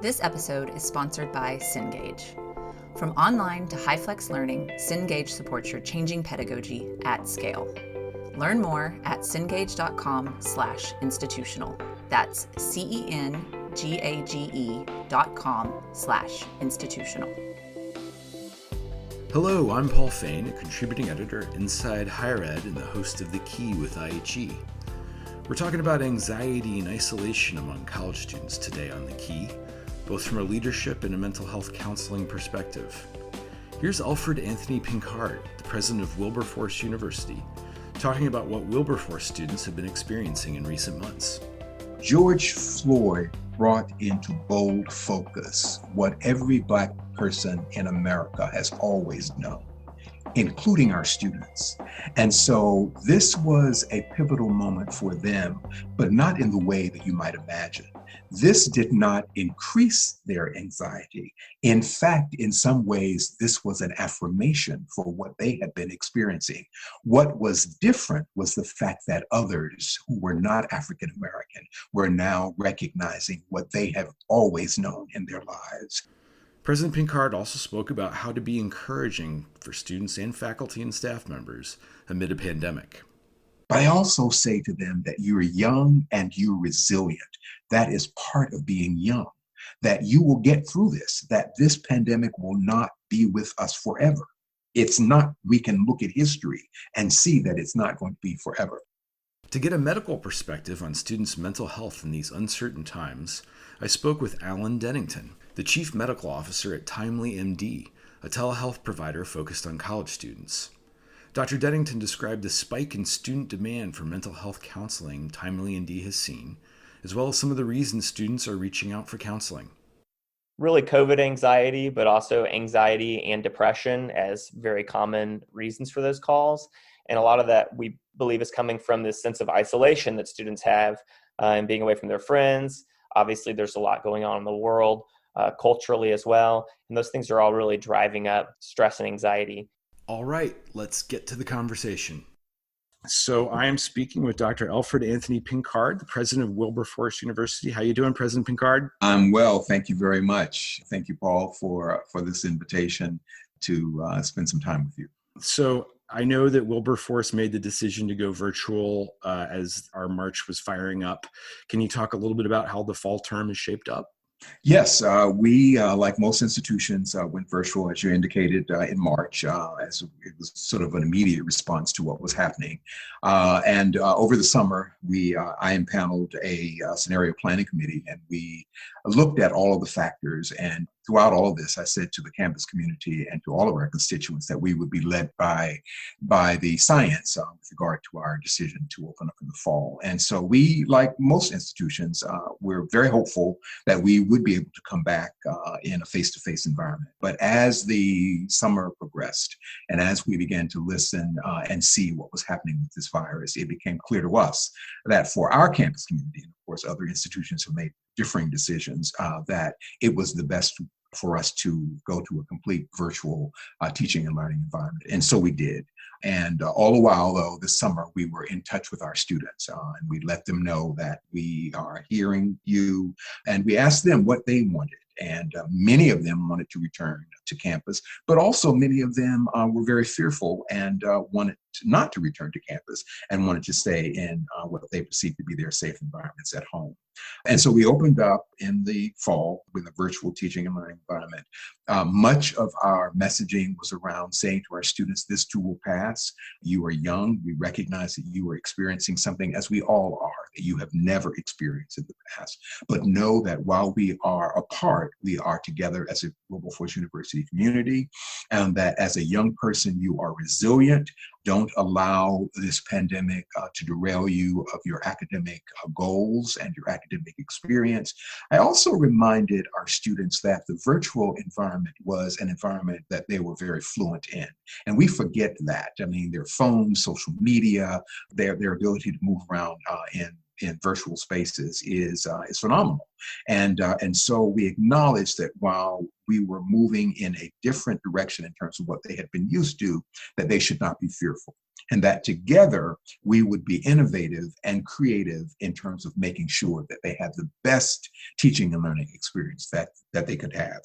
This episode is sponsored by Cengage. From online to high-flex learning, Cengage supports your changing pedagogy at scale. Learn more at cengage.com/institutional. That's CENGAGE.com/institutional. Hello, I'm Paul Fain, a contributing editor inside Higher Ed and the host of The Key with IHE. We're talking about anxiety and isolation among college students today on The Key, both from a leadership and a mental health counseling perspective. Here's Alfred Anthony Pinkard, the president of Wilberforce University, talking about what Wilberforce students have been experiencing in recent months. George Floyd brought into bold focus what every Black person in America has always known, including our students. And so this was a pivotal moment for them, but not in the way that you might imagine. This did not increase their anxiety. In fact, in some ways, this was an affirmation for what they had been experiencing. What was different was the fact that others who were not African American were now recognizing what they have always known in their lives. President Pinkard also spoke about how to be encouraging for students and faculty and staff members amid a pandemic. But I also say to them that you're young and you're resilient. That is part of being young, that you will get through this, that this pandemic will not be with us forever. It's not, we can look at history and see that it's not going to be forever. To get a medical perspective on students' mental health in these uncertain times, I spoke with Alan Dennington, the Chief Medical Officer at Timely MD, a telehealth provider focused on college students. Dr. Dennington described the spike in student demand for mental health counseling Timely MD has seen, as well as some of the reasons students are reaching out for counseling. Really COVID anxiety, but also anxiety and depression as very common reasons for those calls. And a lot of that we believe is coming from this sense of isolation that students have and being away from their friends. Obviously, there's a lot going on in the world. Culturally as well. And those things are all really driving up stress and anxiety. All right, let's get to the conversation. So I am speaking with Dr. Alfred Anthony Pinkard, the president of Wilberforce University. How you doing, President Pinkard? I'm well, thank you very much. Thank you, Paul, for this invitation to spend some time with you. So I know that Wilberforce made the decision to go virtual as our March was firing up. Can you talk a little bit about how the fall term is shaped up? Yes, we, like most institutions, went virtual, as you indicated, in March, as it was sort of an immediate response to what was happening. And over the summer, I impaneled a scenario planning committee, and we looked at all of the factors. And throughout all of this, I said to the campus community and to all of our constituents that we would be led by the science with regard to our decision to open up in the fall. And so we, like most institutions, we're very hopeful that we would be able to come back in a face-to-face environment. But as the summer progressed and as we began to listen and see what was happening with this virus, it became clear to us that for our campus community, and of course other institutions have made differing decisions, that it was the best for us to go to a complete virtual teaching and learning environment. And so we did. And all the while, though, this summer, we were in touch with our students and we let them know that we are hearing you. And we asked them what they wanted. And many of them wanted to return to campus, but also many of them were very fearful and wanted not to return to campus and wanted to stay in what they perceived to be their safe environments at home. And so we opened up in the fall with a virtual teaching and learning environment. Much of our messaging was around saying to our students, this too will pass. You are young. We recognize that you are experiencing something, as we all are, that you have never experienced in the past. But know that while we are apart, we are together as a Wilberforce University community, and that as a young person, you are resilient. Don't allow this pandemic to derail you of your academic goals and your academic experience. I also reminded our students that the virtual environment was an environment that they were very fluent in. And we forget that. I mean, their phones, social media, their ability to move around in virtual spaces is phenomenal. And so we acknowledge that while we were moving in a different direction in terms of what they had been used to, that they should not be fearful. and that together we would be innovative and creative in terms of making sure that they have the best teaching and learning experience that they could have.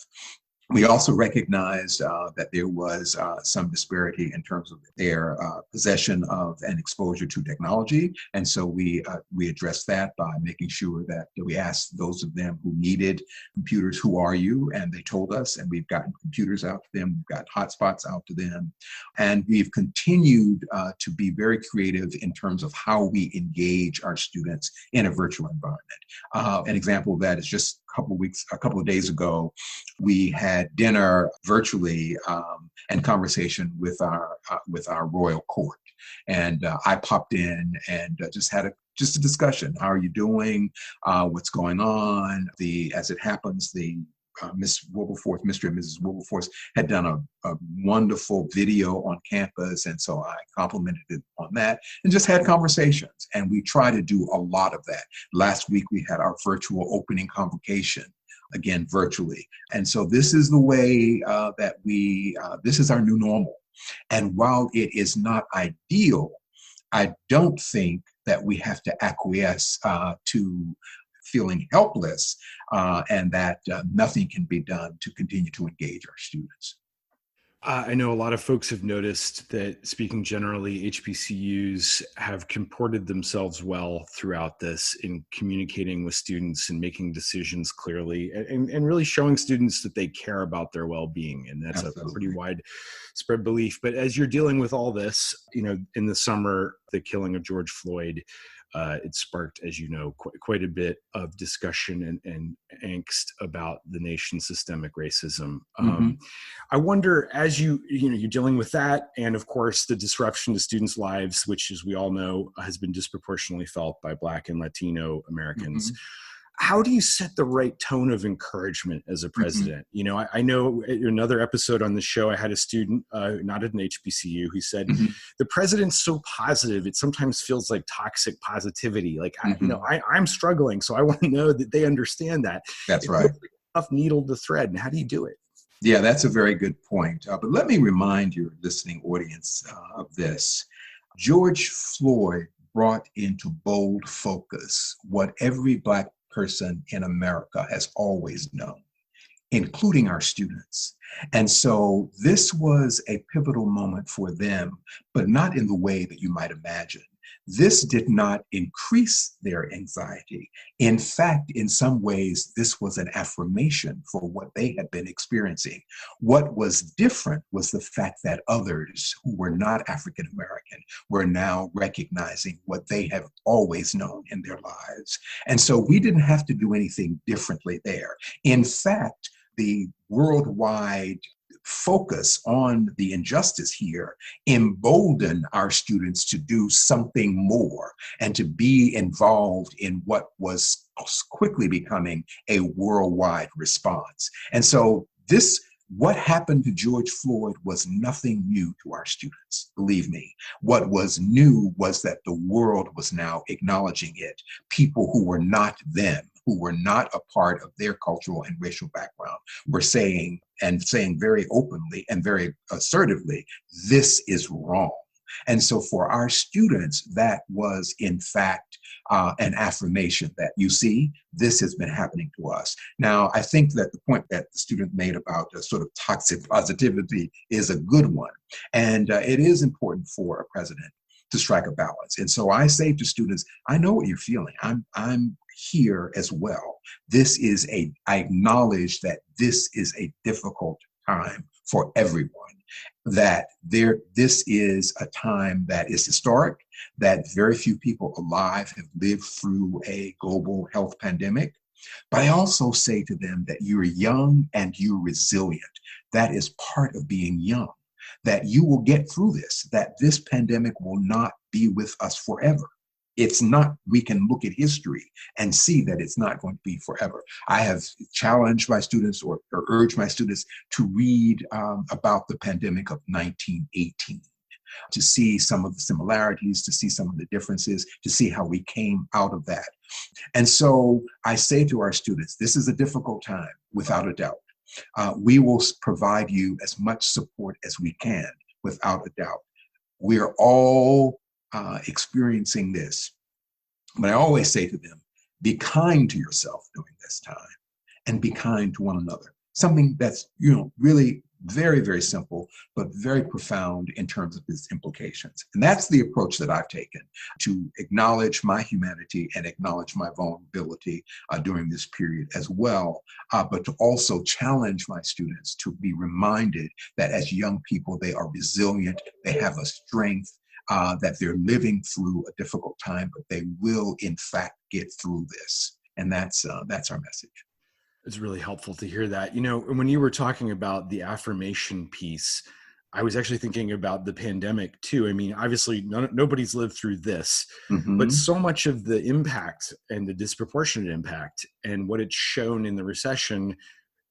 We also recognized that there was some disparity in terms of their possession of and exposure to technology. And so we addressed that by making sure that we asked those of them who needed computers, who are you? And they told us, and we've gotten computers out to them, we've got hotspots out to them. And we've continued to be very creative in terms of how we engage our students in a virtual environment. An example of that is just a couple of days ago, we had dinner virtually and conversation with our royal court, and I popped in and just had a discussion. How are you doing? What's going on? As it happens, Miss Wilberforce, Mr. and Mrs. Wilberforce had done a wonderful video on campus, and so I complimented it on that and just had conversations. And we try to do a lot of that. Last week we had our virtual opening convocation, again virtually. And so this is the way that this is our new normal. And while it is not ideal, I don't think that we have to acquiesce to feeling helpless and that nothing can be done to continue to engage our students. I know a lot of folks have noticed that, speaking generally, HBCUs have comported themselves well throughout this in communicating with students and making decisions clearly and really showing students that they care about their well-being. And that's Absolutely. A pretty widespread belief. But as you're dealing with all this, in the summer, the killing of George Floyd, it sparked, as you know, quite a bit of discussion and angst about the nation's systemic racism. I wonder, as you're dealing with that, and of course the disruption to students' lives, which, as we all know, has been disproportionately felt by Black and Latino Americans. How do you set the right tone of encouragement as a president? I know in another episode on the show, I had a student, not at an HBCU, who said, the president's so positive, it sometimes feels like toxic positivity. Like, I'm struggling, so I want to know that they understand that. That's right. It's a tough needle to thread. And how do you do it? Yeah, that's a very good point. But let me remind your listening audience of this. George Floyd brought into bold focus what every Black person in America has always known, including our students. And so this was a pivotal moment for them, but not in the way that you might imagine. This did not increase their anxiety. In fact, in some ways, this was an affirmation for what they had been experiencing. What was different was the fact that others who were not African American were now recognizing what they have always known in their lives. And so we didn't have to do anything differently there. In fact, the worldwide focus on the injustice here embolden our students to do something more and to be involved in what was quickly becoming a worldwide response. And so what happened to George Floyd was nothing new to our students, believe me. What was new was that the world was now acknowledging it. People who were not them, who were not a part of their cultural and racial background, were saying very openly and very assertively, this is wrong. And so for our students, that was in fact an affirmation that, you see, this has been happening to us. Now, I think that the point that the student made about sort of toxic positivity is a good one. And it is important for a president to strike a balance. And so I say to students, I know what you're feeling. I'm here as well. I acknowledge that this is a difficult time for everyone, that this is a time that is historic, that very few people alive have lived through a global health pandemic. But I also say to them that you're young and you're resilient. That is part of being young, that you will get through this, that this pandemic will not be with us forever. It's not, we can look at history and see that it's not going to be forever. I have challenged my students or urged my students to read about the pandemic of 1918, to see some of the similarities, to see some of the differences, to see how we came out of that. And so I say to our students, this is a difficult time, without a doubt. We will provide you as much support as we can, without a doubt. We are all experiencing this. But I always say to them, be kind to yourself during this time and be kind to one another. Something that's, really very, very simple, but very profound in terms of its implications. And that's the approach that I've taken to acknowledge my humanity and acknowledge my vulnerability during this period as well, but to also challenge my students to be reminded that as young people, they are resilient, they have a strength, that they're living through a difficult time, but they will in fact get through this. And that's our message. It's really helpful to hear that. When you were talking about the affirmation piece, I was actually thinking about the pandemic too. I mean, obviously nobody's lived through this, but so much of the impact and the disproportionate impact and what it's shown in the recession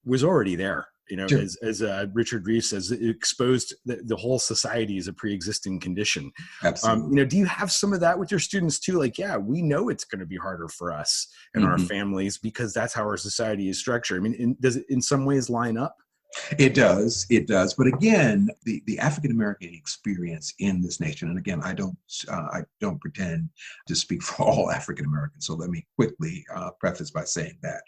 was already there. Sure. As Richard Reeve says, it exposed the whole society as a pre-existing condition. Absolutely. Do you have some of that with your students too? Like, yeah, we know it's going to be harder for us and our families because that's how our society is structured. I mean, does it in some ways line up? It does. But again, the African American experience in this nation, and again, I don't pretend to speak for all African Americans, so let me quickly preface by saying that.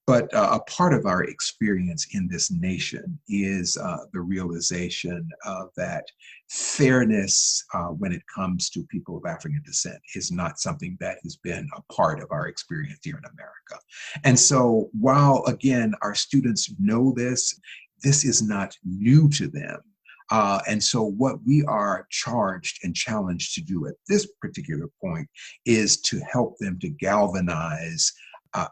But a part of our experience in this nation is the realization that fairness when it comes to people of African descent is not something that has been a part of our experience here in America. And so while, again, our students know this is not new to them. And so what we are charged and challenged to do at this particular point is to help them to galvanize a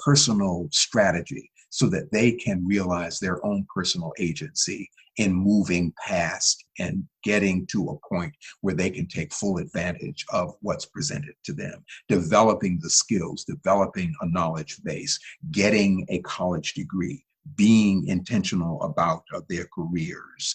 personal strategy so that they can realize their own personal agency in moving past and getting to a point where they can take full advantage of what's presented to them, developing the skills, developing a knowledge base, getting a college degree, being intentional about their careers,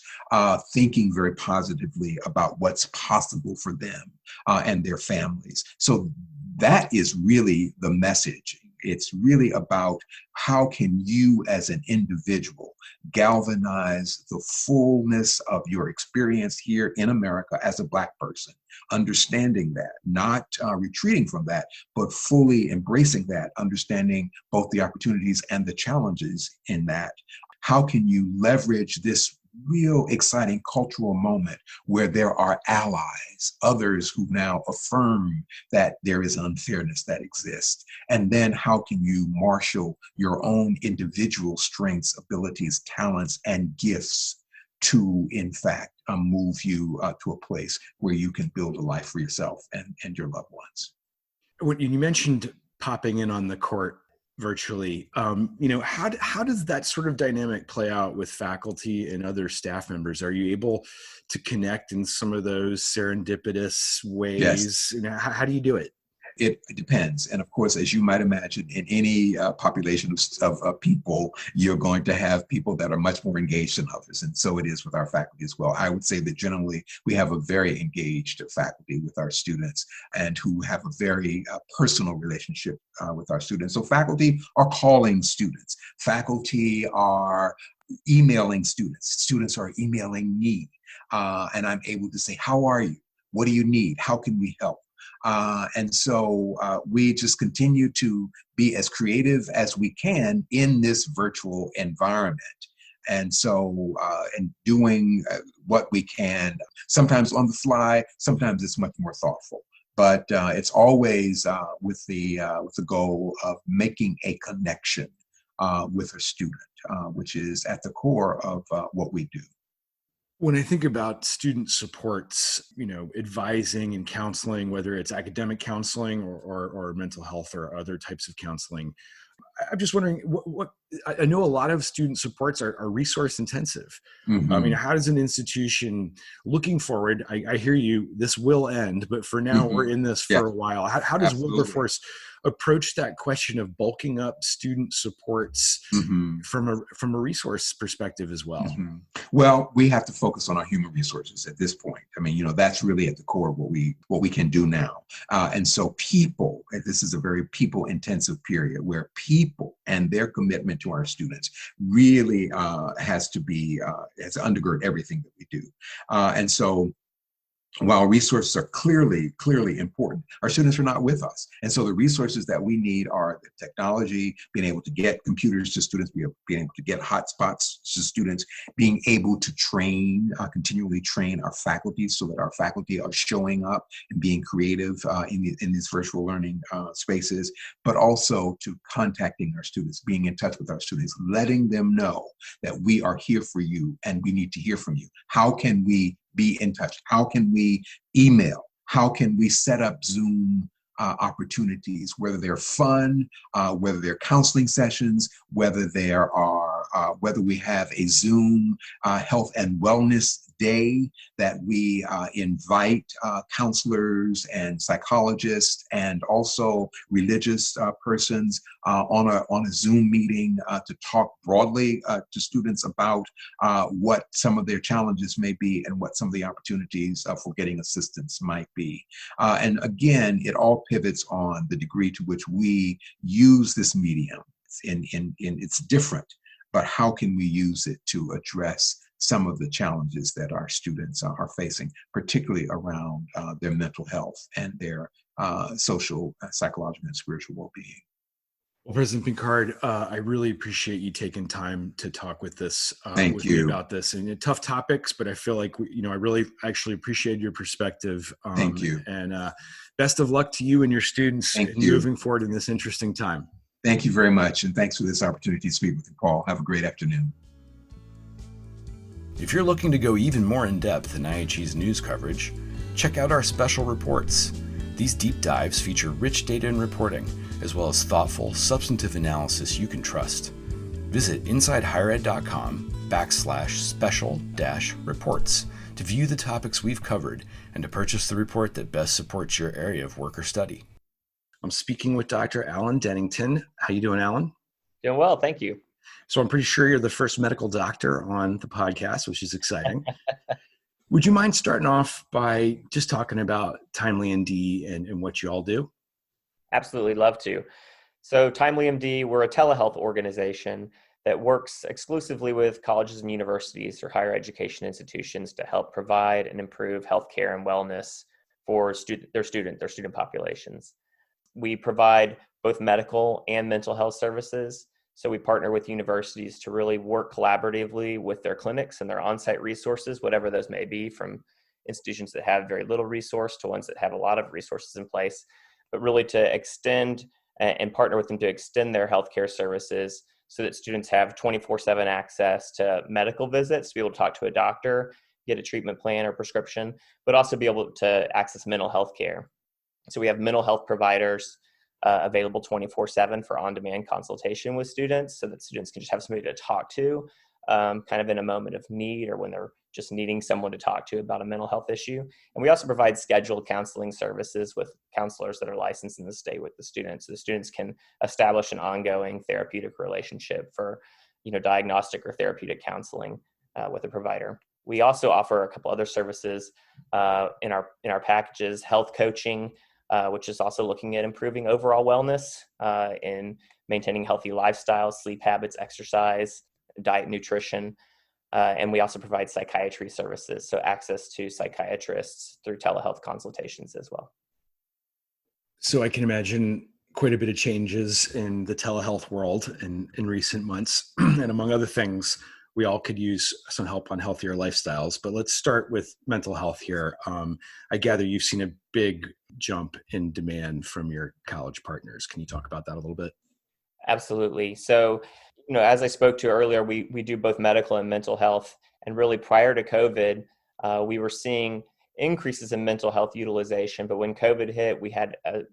thinking very positively about what's possible for them and their families. So that is really the message. It's really about how can you as an individual galvanize the fullness of your experience here in America as a Black person, understanding that, not retreating from that, but fully embracing that, understanding both the opportunities and the challenges in that. How can you leverage this real exciting cultural moment where there are allies, others who now affirm that there is unfairness that exists? And then how can you marshal your own individual strengths, abilities, talents, and gifts to, in fact, move you to a place where you can build a life for yourself and your loved ones? When you mentioned popping in on the court virtually, how does that sort of dynamic play out with faculty and other staff members? Are you able to connect in some of those serendipitous ways? Yes. How do you do it? It depends. And of course, as you might imagine, in any population of people, you're going to have people that are much more engaged than others. And so it is with our faculty as well. I would say that generally we have a very engaged faculty with our students and who have a very personal relationship with our students. So faculty are calling students. Faculty are emailing students. Students are emailing me. And I'm able to say, how are you? What do you need? How can we help? And so we just continue to be as creative as we can in this virtual environment. And so, and doing what we can, sometimes on the fly, sometimes it's much more thoughtful. But it's always with the goal of making a connection with a student, which is at the core of what we do. When I think about student supports, advising and counseling, whether it's academic counseling or mental health or other types of counseling, I'm just wondering what I know a lot of student supports are resource intensive. Mm-hmm. I mean, how does an institution looking forward, I hear you, this will end, but for now we're in this for a while. How does Wilberforce approach that question of bulking up student supports from a resource perspective as well? Well, we have to focus on our human resources at this point. I mean, that's really at the core of what we can do now. And so people, this is a very people intensive period where people and their commitment to our students really has to undergird everything that we do. And so while resources are clearly important, our students are not with us. And so the resources that we need are the technology, being able to get computers to students, being able to get hotspots to students, being able to continually train our faculty so that our faculty are showing up and being creative in these virtual learning spaces, but also to contacting our students, being in touch with our students, letting them know that we are here for you and we need to hear from you. How can we be in touch? How can we email? How can we set up Zoom opportunities, whether they're fun, whether they're counseling sessions, whether we have a Zoom health and wellness day that we invite counselors and psychologists and also religious persons on a Zoom meeting to talk broadly to students about what some of their challenges may be and what some of the opportunities for getting assistance might be. And again, it all pivots on the degree to which we use this medium. It's different, but how can we use it to address some of the challenges that our students are facing, particularly around their mental health and their social, psychological, and spiritual well-being. Well, President Pincard, I really appreciate you taking time to talk with us Thank with you. me about this. And tough topics, but I feel like I really actually appreciate your perspective. Thank you. And best of luck to you and your students moving forward in this interesting time. Thank you very much, and thanks for this opportunity to speak with you, Paul. Have a great afternoon. If you're looking to go even more in depth in IHE's news coverage, check out our special reports. These deep dives feature rich data and reporting, as well as thoughtful, substantive analysis you can trust. Visit InsideHigherEd.com/special-reports to view the topics we've covered and to purchase the report that best supports your area of work or study. I'm speaking with Dr. Alan Dennington. How you doing, Alan? Doing well, thank you. So I'm pretty sure you're the first medical doctor on the podcast, which is exciting. Would you mind starting off by just talking about TimelyMD and what you all do? Absolutely, love to. So TimelyMD, we're a telehealth organization that works exclusively with colleges and universities or higher education institutions to help provide and improve healthcare and wellness for their student populations. We provide both medical and mental health services. So we partner with universities to really work collaboratively with their clinics and their on-site resources, whatever those may be, from institutions that have very little resource to ones that have a lot of resources in place, but really to extend and partner with them to extend their healthcare services so that students have 24/7 access to medical visits, to be able to talk to a doctor, get a treatment plan or prescription, but also be able to access mental health care. So we have mental health providers available 24/7 for on-demand consultation with students so that students can just have somebody to talk to kind of in a moment of need or when they're just needing someone to talk to about a mental health issue. And we also provide scheduled counseling services with counselors that are licensed in the state with the students. So the students can establish an ongoing therapeutic relationship for diagnostic or therapeutic counseling with a provider. We also offer a couple other services in our packages, health coaching, which is also looking at improving overall wellness in maintaining healthy lifestyles, sleep habits, exercise, diet, nutrition. And we also provide psychiatry services, so access to psychiatrists through telehealth consultations as well. So I can imagine quite a bit of changes in the telehealth world in recent months. And among other things, we all could use some help on healthier lifestyles. But let's start with mental health here. I gather you've seen a big jump in demand from your college partners. Can you talk about that a little bit? Absolutely. So, as I spoke to earlier, we do both medical and mental health. And really prior to COVID, we were seeing increases in mental health utilization. But when COVID hit, we had a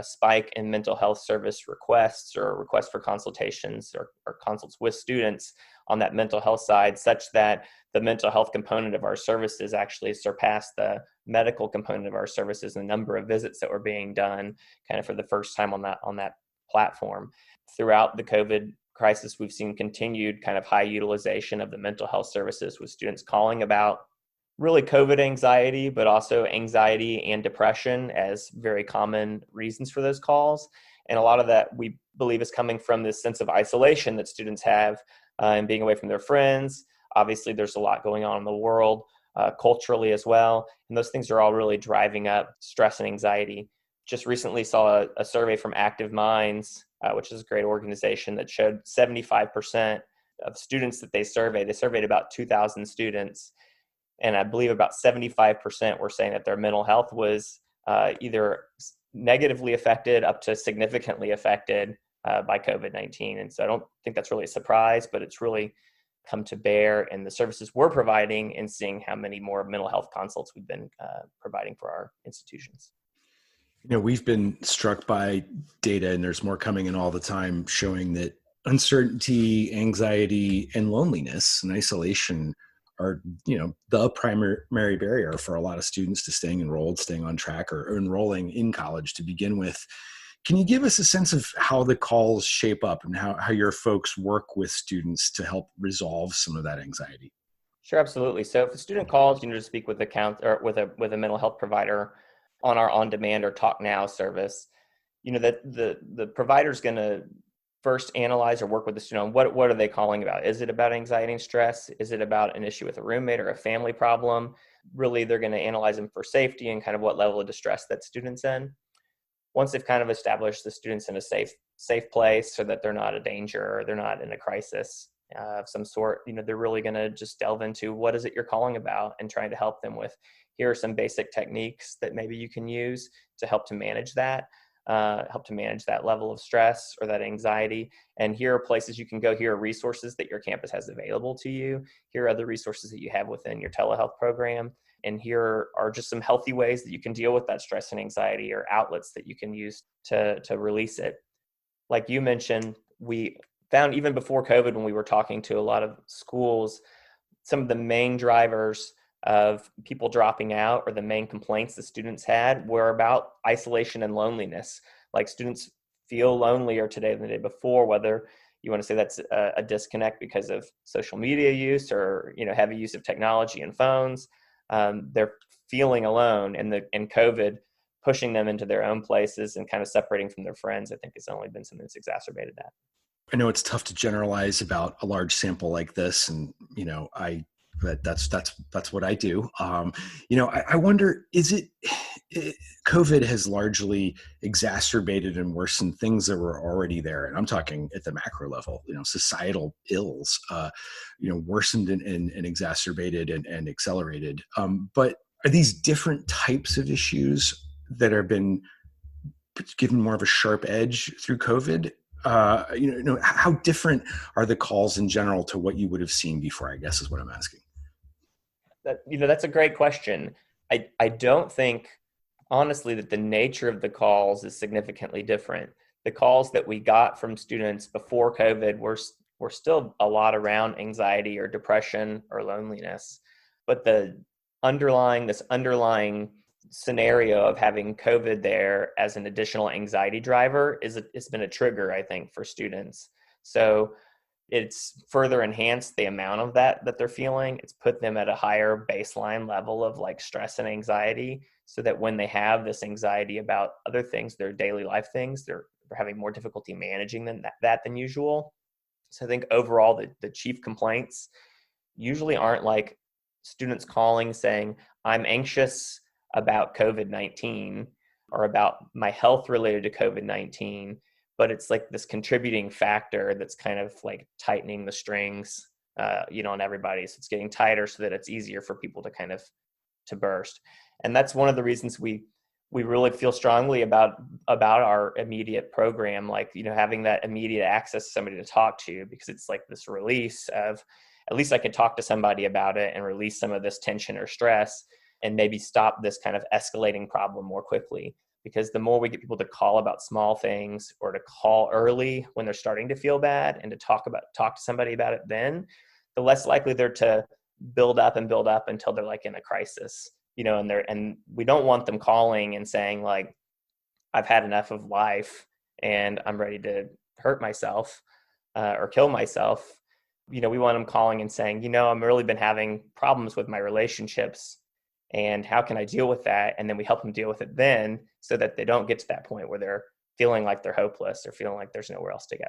spike in mental health service requests or requests for consultations or consults with students on that mental health side, such that the mental health component of our services actually surpassed the medical component of our services and the number of visits that were being done kind of for the first time on that platform. Throughout the COVID crisis, we've seen continued kind of high utilization of the mental health services with students calling about really COVID anxiety, but also anxiety and depression as very common reasons for those calls. And a lot of that we believe is coming from this sense of isolation that students have and being away from their friends. Obviously, there's a lot going on in the world culturally as well. And those things are all really driving up stress and anxiety. Just recently saw a survey from Active Minds, which is a great organization, that showed 75% of students that they surveyed about 2,000 students. And I believe about 75% were saying that their mental health was either negatively affected up to significantly affected by COVID-19. And so I don't think that's really a surprise, but it's really come to bear in the services we're providing and seeing how many more mental health consults we've been providing for our institutions. We've been struck by data, and there's more coming in all the time, showing that uncertainty, anxiety, and loneliness and isolation are, the primary barrier for a lot of students to staying enrolled, staying on track, or enrolling in college to begin with. Can you give us a sense of how the calls shape up and how your folks work with students to help resolve some of that anxiety? Sure, absolutely. So if a student calls, to speak with with a mental health provider on our on-demand or Talk Now service, that the provider's going to first analyze or work with the student on what are they calling about. Is it about anxiety and stress? Is it about an issue with a roommate or a family problem? Really, they're going to analyze them for safety and kind of what level of distress that student's in. Once they've kind of established the students in a safe place so that they're not a danger or they're not in a crisis of some sort, they're really going to just delve into what is it you're calling about and trying to help them with, here are some basic techniques that maybe you can use to help to manage that level of stress or that anxiety. And here are places you can go. Here are resources that your campus has available to you. Here are other resources that you have within your telehealth program. And here are just some healthy ways that you can deal with that stress and anxiety, or outlets that you can use to release it. Like you mentioned, we found even before COVID, when we were talking to a lot of schools, some of the main drivers of people dropping out, or the main complaints the students had, were about isolation and loneliness. Like, students feel lonelier today than they did before, whether you want to say that's a disconnect because of social media use or, heavy use of technology and phones. They're feeling alone, and COVID pushing them into their own places and kind of separating from their friends, I think, has only been something that's exacerbated that. I know it's tough to generalize about a large sample like this, and that's what I do. I wonder, COVID has largely exacerbated and worsened things that were already there, and I'm talking at the macro level. Societal ills, worsened and exacerbated and accelerated. But are these different types of issues that have been given more of a sharp edge through COVID? How different are the calls in general to what you would have seen before, I guess, is what I'm asking. That's a great question. I don't think, honestly, that the nature of the calls is significantly different. The calls that we got from students before COVID were still a lot around anxiety or depression or loneliness. But this underlying scenario of having COVID there as an additional anxiety driver it's been a trigger, I think, for students. So it's further enhanced the amount of that they're feeling. It's put them at a higher baseline level of stress and anxiety, so that when they have this anxiety about other things, their daily life things, they're having more difficulty managing than usual. So I think overall the chief complaints usually aren't like students calling saying, I'm anxious about COVID-19 or about my health related to COVID-19, but it's like this contributing factor that's kind of like tightening the strings, on everybody. So it's getting tighter so that it's easier for people to kind of to burst. And that's one of the reasons we really feel strongly about our immediate program, having that immediate access to somebody to talk to, because it's like this release of, at least I could talk to somebody about it and release some of this tension or stress, and maybe stop this kind of escalating problem more quickly. Because the more we get people to call about small things, or to call early when they're starting to feel bad, and to talk to somebody about it then, the less likely they're to build up until they're in a crisis, and we don't want them calling and saying I've had enough of life and I'm ready to hurt myself or kill myself. We want them calling and saying, I've really been having problems with my relationships, and how can I deal with that? And then we help them deal with it then, so that they don't get to that point where they're feeling like they're hopeless or feeling like there's nowhere else to go.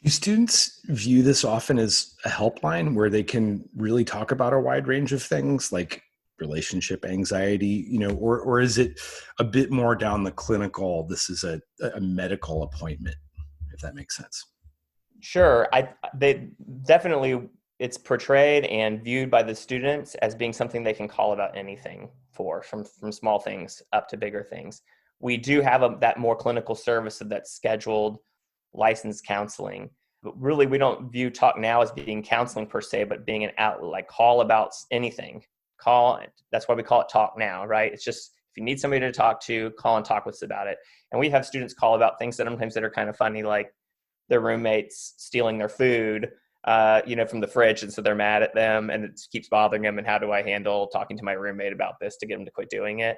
Do students view this often as a helpline where they can really talk about a wide range of things like relationship anxiety, or is it a bit more down the clinical, this is a medical appointment, if that makes sense? Sure. They definitely, it's portrayed and viewed by the students as being something they can call about anything for, from small things up to bigger things. We do have that more clinical service of that scheduled licensed counseling. But really, we don't view Talk Now as being counseling per se, but being an outlet, like call about anything. That's why we call it Talk Now, right? It's just, if you need somebody to talk to, call and talk with us about it. And we have students call about things that sometimes that are kind of funny, like their roommates stealing their food, from the fridge. And so they're mad at them and it keeps bothering them. And how do I handle talking to my roommate about this to get them to quit doing it?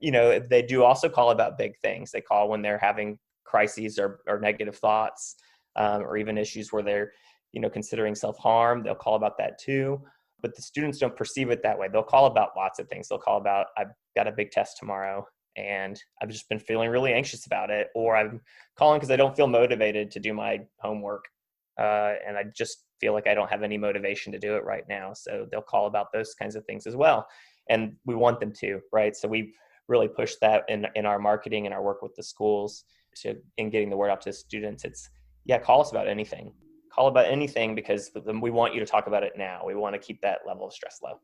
They do also call about big things. They call when they're having crises or negative thoughts, or even issues where they're, considering self-harm. They'll call about that too. But the students don't perceive it that way. They'll call about lots of things. They'll call about, I've got a big test tomorrow and I've just been feeling really anxious about it. Or I'm calling because I don't feel motivated to do my homework. And I just feel like I don't have any motivation to do it right now. So they'll call about those kinds of things as well. And we want them to, right? So we really push that in our marketing and our work with the schools in getting the word out to students. It's, call us about anything. Call about anything because we want you to talk about it now. We want to keep that level of stress low.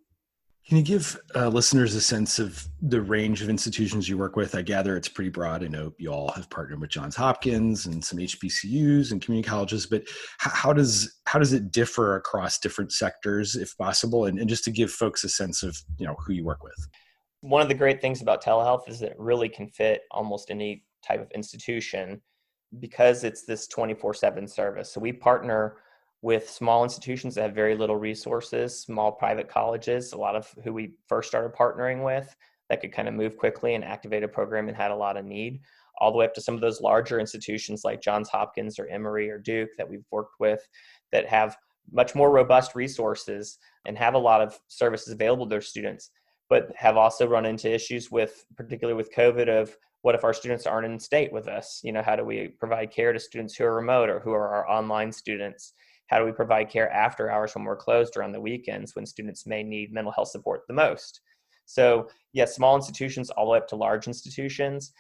Can you give listeners a sense of the range of institutions you work with? I gather it's pretty broad. I know you all have partnered with Johns Hopkins and some HBCUs and community colleges, but how does it differ across different sectors, if possible? And just to give folks a sense of who you work with. One of the great things about telehealth is that it really can fit almost any type of institution because it's this 24/7 service. So we partner with small institutions that have very little resources, small private colleges, a lot of who we first started partnering with that could kind of move quickly and activate a program and had a lot of need, all the way up to some of those larger institutions like Johns Hopkins or Emory or Duke that we've worked with that have much more robust resources and have a lot of services available to their students, but have also run into issues particularly with COVID of what if our students aren't in state with us? How do we provide care to students who are remote or who are our online students? How do we provide care after hours when we're closed or on the weekends when students may need mental health support the most? So yes, small institutions all the way up to large institutions.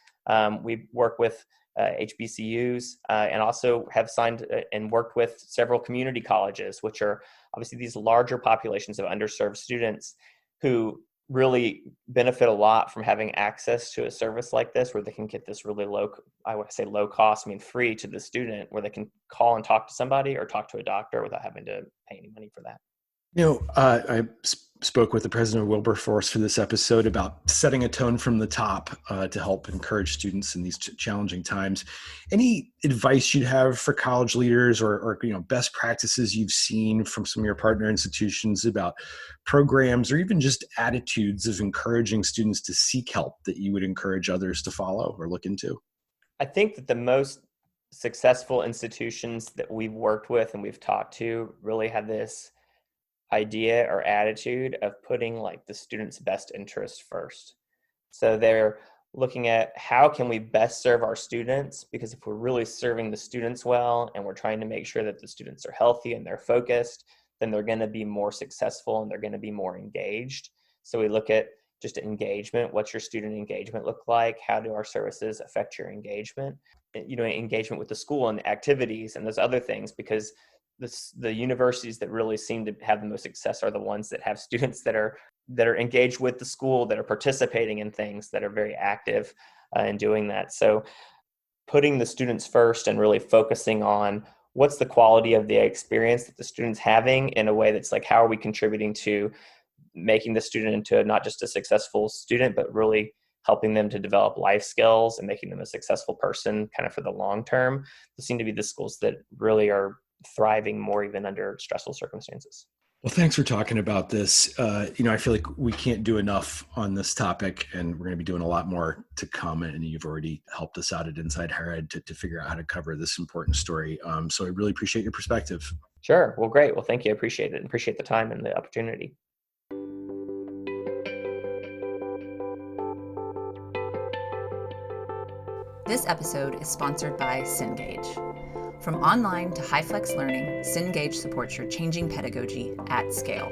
We work with HBCUs and also have signed and worked with several community colleges, which are obviously these larger populations of underserved students who really benefit a lot from having access to a service like this where they can get this really low, I would say low cost, free to the student, where they can call and talk to somebody or talk to a doctor without having to pay any money for that. I spoke with the president of Wilberforce for this episode about setting a tone from the top to help encourage students in these challenging times. Any advice you'd have for college leaders or best practices you've seen from some of your partner institutions about programs or even just attitudes of encouraging students to seek help that you would encourage others to follow or look into? I think that the most successful institutions that we've worked with and we've talked to really have this idea or attitude of putting like the student's best interest first. So they're looking at how can we best serve our students, because if we're really serving the students well and we're trying to make sure that the students are healthy and they're focused, then they're going to be more successful and they're going to be more engaged. So we look at just engagement. What's your student engagement look like? How do our services affect your engagement? Engagement with the school and activities and those other things, because the universities that really seem to have the most success are the ones that have students that are engaged with the school, that are participating in things, that are very active in doing that. So putting the students first and really focusing on what's the quality of the experience that the student's having in a way that's like, how are we contributing to making the student into not just a successful student, but really helping them to develop life skills and making them a successful person kind of for the long term. Those seem to be the schools that really are thriving more even under stressful circumstances. Well, thanks for talking about this. I feel like we can't do enough on this topic, and we're going to be doing a lot more to come. And you've already helped us out at Inside Higher Ed to figure out how to cover this important story. So I really appreciate your perspective. Sure. Well, great. Well, thank you. I appreciate it. Appreciate the time and the opportunity. This episode is sponsored by Cengage. From online to HyFlex Learning, Cengage supports your changing pedagogy at scale.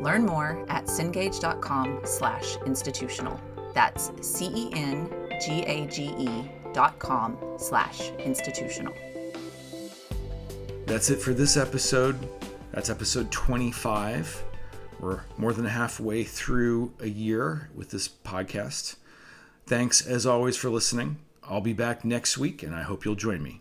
Learn more at cengage.com/institutional. That's CENGAGE.com/institutional. That's it for this episode. That's episode 25. We're more than halfway through a year with this podcast. Thanks, as always, for listening. I'll be back next week, and I hope you'll join me.